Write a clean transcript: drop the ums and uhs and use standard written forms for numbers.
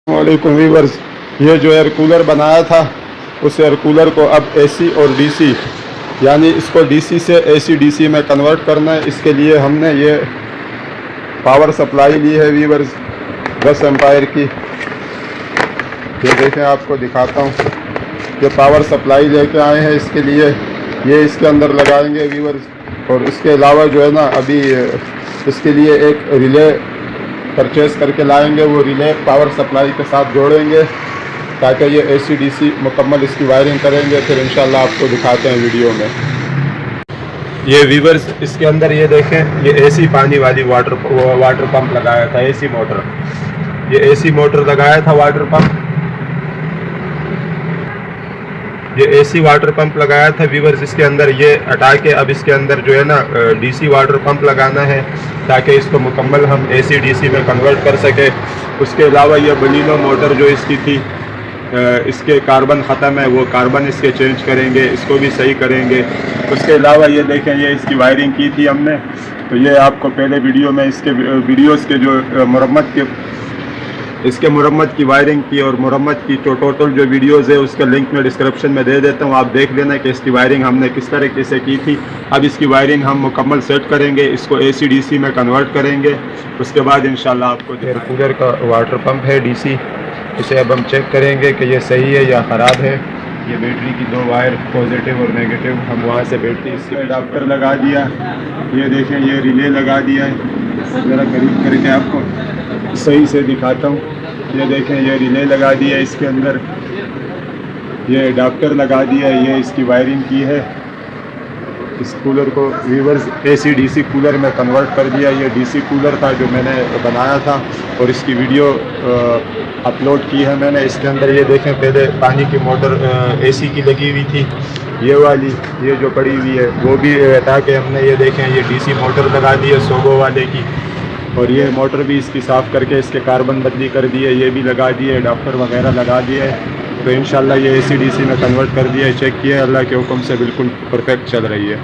वालेकुम वीवर्स, ये जो एयर कूलर बनाया था उस एयर कूलर को अब एसी और डीसी यानी इसको डीसी से एसी डीसी में कन्वर्ट करना है। इसके लिए हमने ये पावर सप्लाई ली है वीवर्स 10 एम्पायर की। ये देखें, आपको दिखाता हूँ। ये पावर सप्लाई लेके आए हैं इसके लिए, ये इसके अंदर लगाएंगे वीवर्स। और इसके अलावा जो है ना, अभी इसके लिए एक रिले परचेज़ करके लाएंगे। वो रिले पावर सप्लाई के साथ जोड़ेंगे ताकि ये एसी डीसी मुकम्मल इसकी वायरिंग करेंगे। फिर इंशाल्लाह आपको दिखाते हैं वीडियो में। ये वीवर्स, इसके अंदर ये देखें, ये एसी पानी वाली वाटर पंप लगाया था, एसी मोटर। ये एसी मोटर लगाया था वाटर पंप, ये एसी वाटर पंप लगाया था वीवर्स। इसके अंदर ये हटा के अब इसके अंदर जो है ना डीसी वाटर पंप लगाना है ताकि इसको मुकम्मल हम एसी डीसी में कन्वर्ट कर सके। उसके अलावा ये बलिनो मोटर जो इसकी थी, इसके कार्बन ख़त्म है, वो कार्बन इसके चेंज करेंगे, इसको भी सही करेंगे। उसके अलावा ये देखें, ये इसकी वायरिंग की थी हमने, तो ये आपको पहले वीडियो में इसके वीडियोस के जो इसके मुरम्मत की वायरिंग की और मुरम्मत की जो टोटल जो वीडियोज़ है उसका लिंक मैं डिस्क्रिप्शन में दे देता हूँ। आप देख लेना कि इसकी वायरिंग हमने किस तरीके से की थी। अब इसकी वायरिंग हम मुकम्मल सेट करेंगे, इसको एसी डीसी में कन्वर्ट करेंगे। उसके बाद इंशाल्लाह आपको एयर कूलर का वाटर पंप है डीसी, इसे अब हम चेक करेंगे कि ये सही है या ख़राब है। ये बैटरी की 2 वायर पॉजिटिव और नेगेटिव, हम वहाँ से बैटरी इसके अडाप्टर लगा दिया। ये देखें, ये रिले लगा दिया है। ज़रा करीब करके आपको सही से दिखाता हूँ। ये देखें, ये रिले लगा दिया है इसके अंदर, ये अडाप्टर लगा दिया है, ये इसकी वायरिंग की है। इस कूलर को वीवर्स एसी डीसी कूलर में कन्वर्ट कर दिया। ये डीसी कूलर था जो मैंने बनाया था और इसकी वीडियो अपलोड की है मैंने। इसके अंदर ये देखें, पहले पानी की मोटर एसी की लगी हुई थी, ये वाली, ये जो पड़ी हुई है वो भी हटा के हमने ये देखें, ये डीसी मोटर लगा दी है सोगो वाले की। और ये मोटर भी इसकी साफ़ करके इसके कार्बन बदली कर दी है, ये भी लगा दिए, अडाप्टर वगैरह लगा दिए है। तो इंशाल्लाह ये एसी डीसी में कन्वर्ट कर दिया है, चेक किया है, अल्लाह के हुक्म से बिल्कुल परफेक्ट चल रही है।